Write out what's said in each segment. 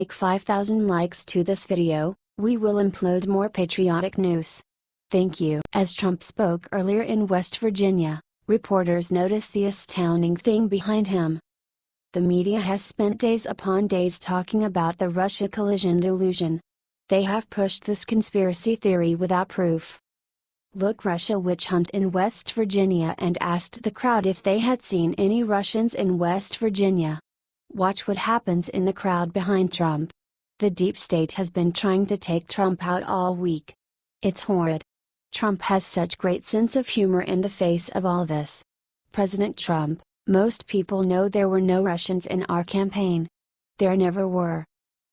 Like 5,000 likes to this video, we will upload more patriotic news. Thank you. As Trump spoke earlier in West Virginia, reporters noticed the astounding thing behind him. The media has spent days upon days talking about the Russia collusion delusion. They have pushed this conspiracy theory without proof. Look, Russia witch hunt in West Virginia, and asked the crowd if they had seen any Russians in West Virginia. Watch what happens in the crowd behind Trump. The deep state has been trying to take Trump out all week. It's horrid. Trump has such great sense of humor in the face of all this. President Trump, most people know there were no Russians in our campaign. There never were.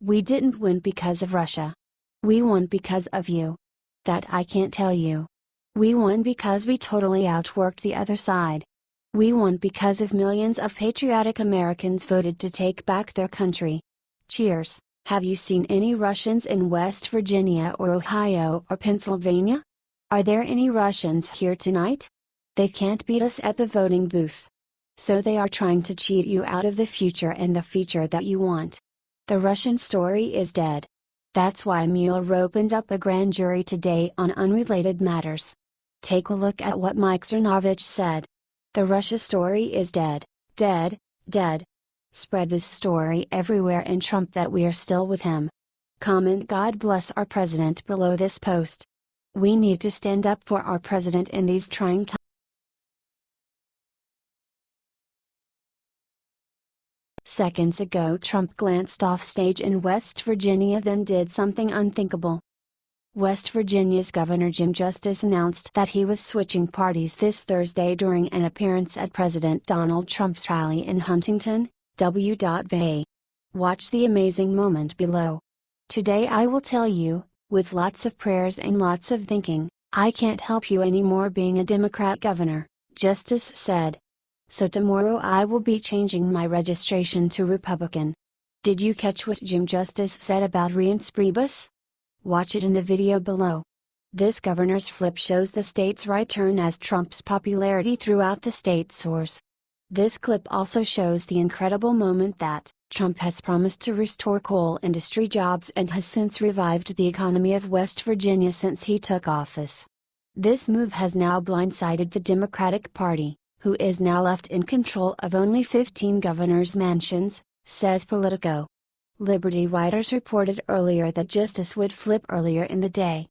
We didn't win because of Russia. We won because of you. That I can't tell you. We won because we totally outworked the other side. We won because of millions of patriotic Americans voted to take back their country. Cheers. Have you seen any Russians in West Virginia or Ohio or Pennsylvania? Are there any Russians here tonight? They can't beat us at the voting booth. So they are trying to cheat you out of the future and the future that you want. The Russian story is dead. That's why Mueller opened up a grand jury today on unrelated matters. Take a look at what Mike Cernovich said. The Russia story is dead, dead, dead. Spread this story everywhere and Trump that we are still with him. Comment God bless our president below this post. We need to stand up for our president in these trying times. Seconds ago, Trump glanced off stage in West Virginia, then did something unthinkable. West Virginia's Governor Jim Justice announced that he was switching parties this Thursday during an appearance at President Donald Trump's rally in Huntington, W.Va. Watch the amazing moment below. Today I will tell you, with lots of prayers and lots of thinking, I can't help you anymore being a Democrat governor, Justice said. So tomorrow I will be changing my registration to Republican. Did you catch what Jim Justice said about Reince-Priebus? Watch it in the video below. This governor's flip shows the state's right turn as Trump's popularity throughout the state soars. This clip also shows the incredible moment that Trump has promised to restore coal industry jobs and has since revived the economy of West Virginia since he took office. This move has now blindsided the Democratic Party, who is now left in control of only 15 governors' mansions, says Politico. Liberty writers reported earlier that Justice would flip earlier in the day.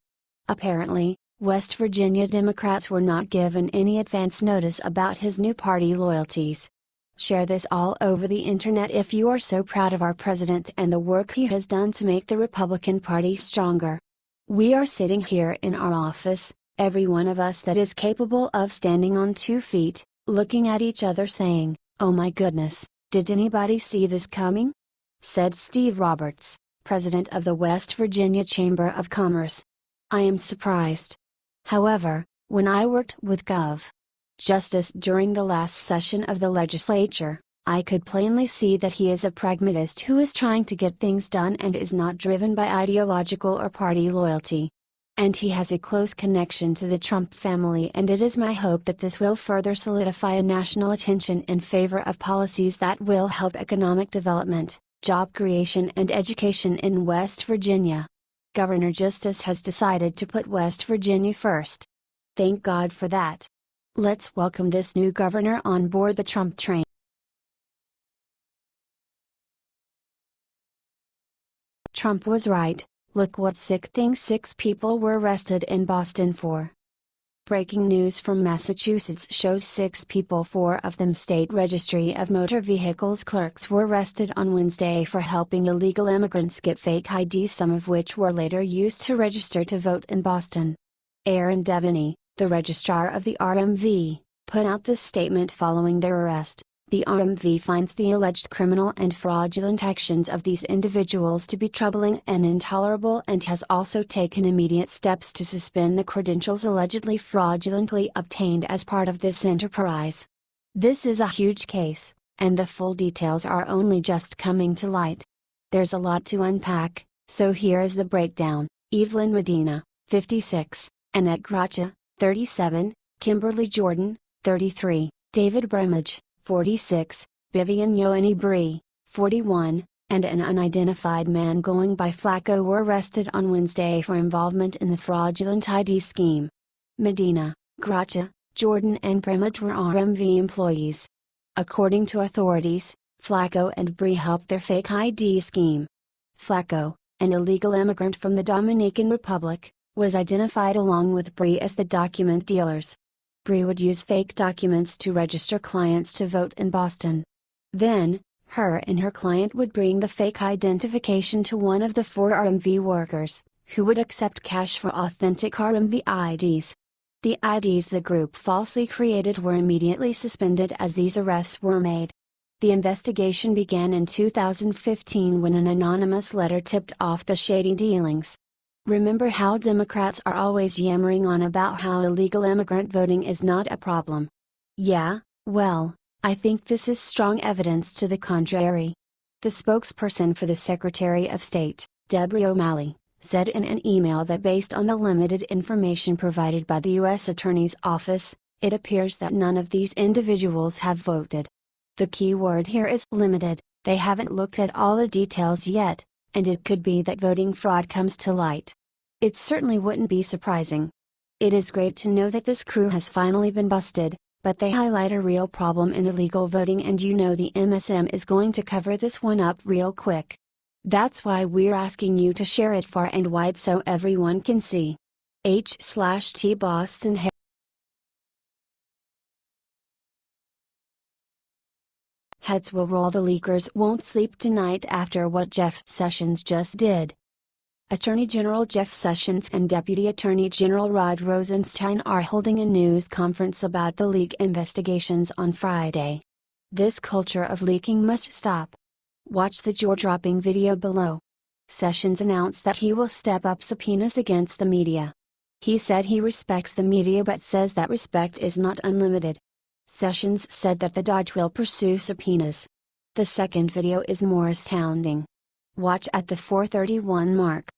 Apparently, West Virginia Democrats were not given any advance notice about his new party loyalties. Share this all over the internet if you are so proud of our president and the work he has done to make the Republican Party stronger. We are sitting here in our office, every one of us that is capable of standing on 2 feet, looking at each other saying, "Oh my goodness, did anybody see this coming?" said Steve Roberts, president of the West Virginia Chamber of Commerce. I am surprised. However, when I worked with Gov. Justice during the last session of the legislature, I could plainly see that he is a pragmatist who is trying to get things done and is not driven by ideological or party loyalty. And he has a close connection to the Trump family, and it is my hope that this will further solidify a national attention in favor of policies that will help economic development, job creation and education in West Virginia. Governor Justice has decided to put West Virginia first. Thank God for that. Let's welcome this new governor on board the Trump train. Trump was right. Look what sick thing 6 people were arrested in Boston for. Breaking news from Massachusetts shows 6 people, 4 of them state registry of motor vehicles clerks, were arrested on Wednesday for helping illegal immigrants get fake IDs, some of which were later used to register to vote in Boston. Aaron Devaney, the registrar of the RMV, put out this statement following their arrest. The RMV finds the alleged criminal and fraudulent actions of these individuals to be troubling and intolerable, and has also taken immediate steps to suspend the credentials allegedly fraudulently obtained as part of this enterprise. This is a huge case, and the full details are only just coming to light. There's a lot to unpack, so here is the breakdown. Evelyn Medina, 56, Annette Gracha, 37, Kimberly Jordan, 33, David Bremage, 46, Vivian Yoani Bree, 41, and an unidentified man going by Flacco were arrested on Wednesday for involvement in the fraudulent ID scheme. Medina, Gracia, Jordan and Primage were RMV employees. According to authorities, Flacco and Bree helped their fake ID scheme. Flacco, an illegal immigrant from the Dominican Republic, was identified along with Bree as the document dealers. Bree would use fake documents to register clients to vote in Boston. Then, her and her client would bring the fake identification to one of the 4 RMV workers, who would accept cash for authentic RMV IDs. The IDs the group falsely created were immediately suspended as these arrests were made. The investigation began in 2015 when an anonymous letter tipped off the shady dealings. Remember how Democrats are always yammering on about how illegal immigrant voting is not a problem? Yeah, well, I think this is strong evidence to the contrary. The spokesperson for the Secretary of State, Deborah O'Malley, said in an email that based on the limited information provided by the U.S. Attorney's Office, it appears that none of these individuals have voted. The key word here is limited. They haven't looked at all the details yet, and it could be that voting fraud comes to light. It certainly wouldn't be surprising. It is great to know that this crew has finally been busted, but they highlight a real problem in illegal voting, and you know the MSM is going to cover this one up real quick. That's why we're asking you to share it far and wide so everyone can see. H/T Boston Heads will roll. The leakers won't sleep tonight after what Jeff Sessions just did. Attorney General Jeff Sessions and Deputy Attorney General Rod Rosenstein are holding a news conference about the leak investigations on Friday. This culture of leaking must stop. Watch the jaw-dropping video below. Sessions announced that he will step up subpoenas against the media. He said he respects the media but says that respect is not unlimited. Sessions said that the Dodge will pursue subpoenas. The second video is more astounding. Watch at the 4:31 mark.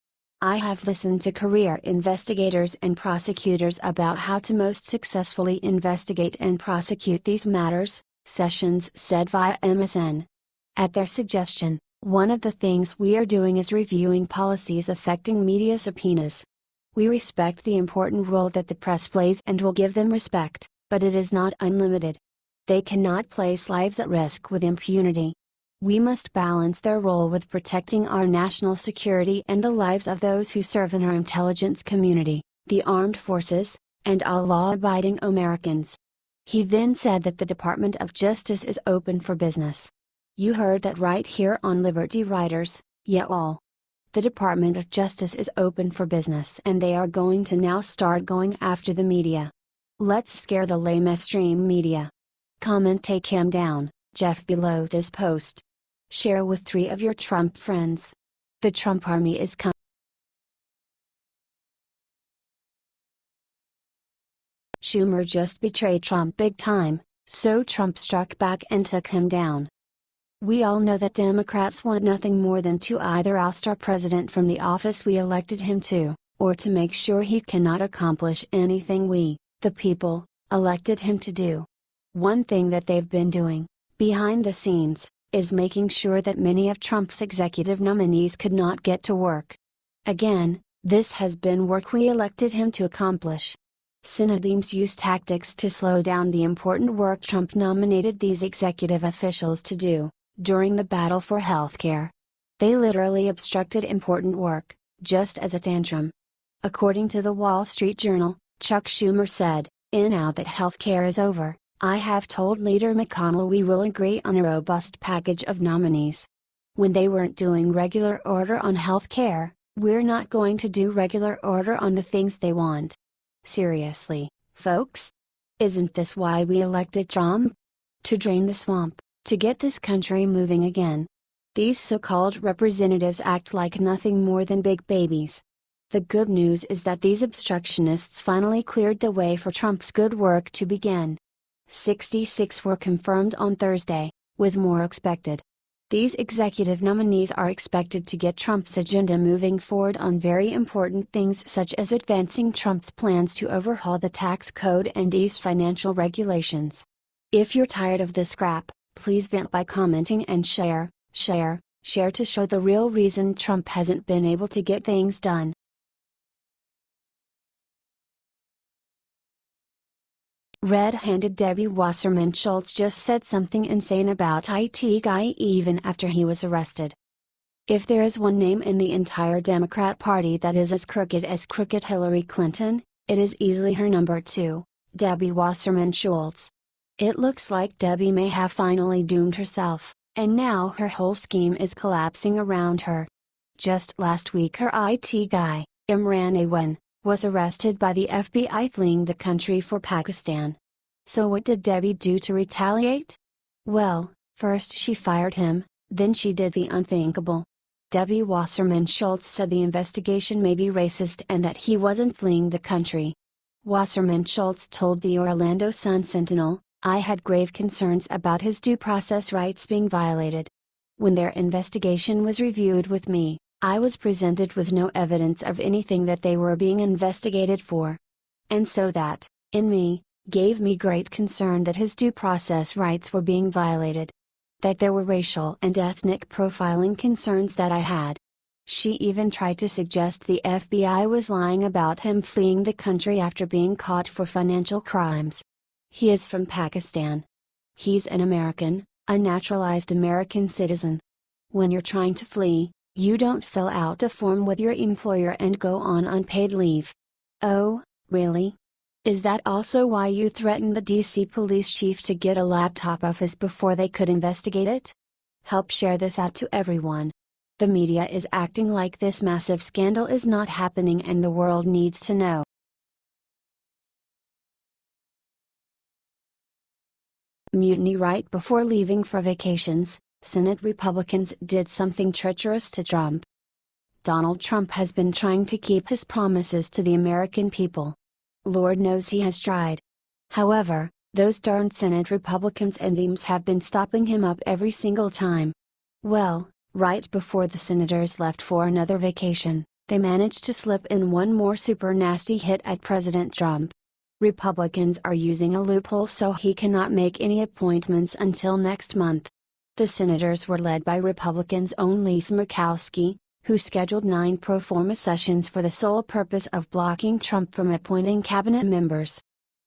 I have listened to career investigators and prosecutors about how to most successfully investigate and prosecute these matters, Sessions said via MSN. At their suggestion, one of the things we are doing is reviewing policies affecting media subpoenas. We respect the important role that the press plays and will give them respect, but it is not unlimited. They cannot place lives at risk with impunity. We must balance their role with protecting our national security and the lives of those who serve in our intelligence community, the armed forces, and all law-abiding Americans. He then said that the Department of Justice is open for business. You heard that right here on Liberty Writers, yeah all. The Department of Justice is open for business and they are going to now start going after the media. Let's scare the mainstream media. Comment take him down, Jeff below this post. Share with 3 of your Trump friends. The Trump army is coming. Schumer just betrayed Trump big time, so Trump struck back and took him down. We all know that Democrats want nothing more than to either oust our president from the office we elected him to, or to make sure he cannot accomplish anything we, the people, elected him to do. One thing that they've been doing, behind the scenes, is making sure that many of Trump's executive nominees could not get to work. Again, this has been work we elected him to accomplish. Synonyms use tactics to slow down the important work Trump nominated these executive officials to do, during the battle for healthcare. They literally obstructed important work, just as a tantrum. According to the Wall Street Journal, Chuck Schumer said, "Now that healthcare is over, I have told Leader McConnell we will agree on a robust package of nominees. When they weren't doing regular order on healthcare, we're not going to do regular order on the things they want." Seriously, folks? Isn't this why we elected Trump? To drain the swamp, to get this country moving again. These so-called representatives act like nothing more than big babies. The good news is that these obstructionists finally cleared the way for Trump's good work to begin. 66 were confirmed on Thursday, with more expected. These executive nominees are expected to get Trump's agenda moving forward on very important things such as advancing Trump's plans to overhaul the tax code and ease financial regulations. If you're tired of this crap, please vent by commenting and share. Share to show the real reason Trump hasn't been able to get things done. Red-handed Debbie Wasserman Schultz just said something insane about IT guy even after he was arrested. If there is one name in the entire Democrat Party that is as crooked Hillary Clinton, it is easily her number 2, Debbie Wasserman Schultz. It looks like Debbie may have finally doomed herself, and now her whole scheme is collapsing around her. Just last week her IT guy, Imran Awan, was arrested by the FBI fleeing the country for Pakistan. So what did Debbie do to retaliate? Well, first she fired him, then she did the unthinkable. Debbie Wasserman Schultz said the investigation may be racist and that he wasn't fleeing the country. Wasserman Schultz told the Orlando Sun-Sentinel, "I had grave concerns about his due process rights being violated. When their investigation was reviewed with me, I was presented with no evidence of anything that they were being investigated for. And so that, in me, gave me great concern that his due process rights were being violated. That there were racial and ethnic profiling concerns that I had." She even tried to suggest the FBI was lying about him fleeing the country after being caught for financial crimes. He is from Pakistan. He's an American, a naturalized American citizen. When you're trying to flee, you don't fill out a form with your employer and go on unpaid leave. Oh, really? Is that also why you threatened the DC police chief to get a laptop of his before they could investigate it? Help share this out to everyone. The media is acting like this massive scandal is not happening and the world needs to know. Mutiny right before leaving for vacations, Senate Republicans did something treacherous to Trump. Donald Trump has been trying to keep his promises to the American people. Lord knows he has tried. However, those darn Senate Republicans and Dems have been stopping him up every single time. Well, right before the senators left for another vacation, they managed to slip in one more super nasty hit at President Trump. Republicans are using a loophole so he cannot make any appointments until next month. The senators were led by Republicans' own Lisa Murkowski, who scheduled 9 pro forma sessions for the sole purpose of blocking Trump from appointing cabinet members.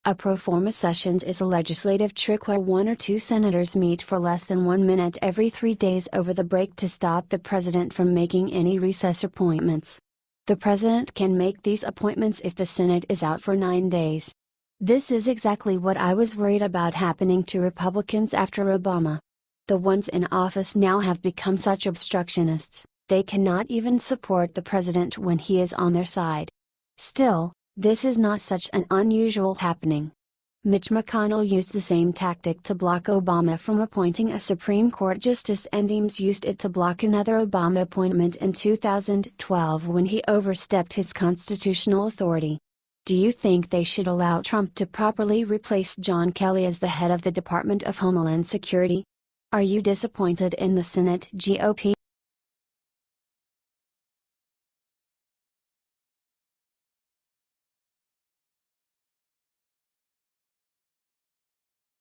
A pro forma sessions is a legislative trick where 1 or 2 senators meet for less than 1 minute every 3 days over the break to stop the president from making any recess appointments. The president can make these appointments if the Senate is out for 9 days. This is exactly what I was worried about happening to Republicans after Obama. The ones in office now have become such obstructionists, they cannot even support the president when he is on their side. Still, this is not such an unusual happening. Mitch McConnell used the same tactic to block Obama from appointing a Supreme Court justice, and Dems used it to block another Obama appointment in 2012 when he overstepped his constitutional authority. Do you think they should allow Trump to properly replace John Kelly as the head of the Department of Homeland Security? Are you disappointed in the Senate GOP?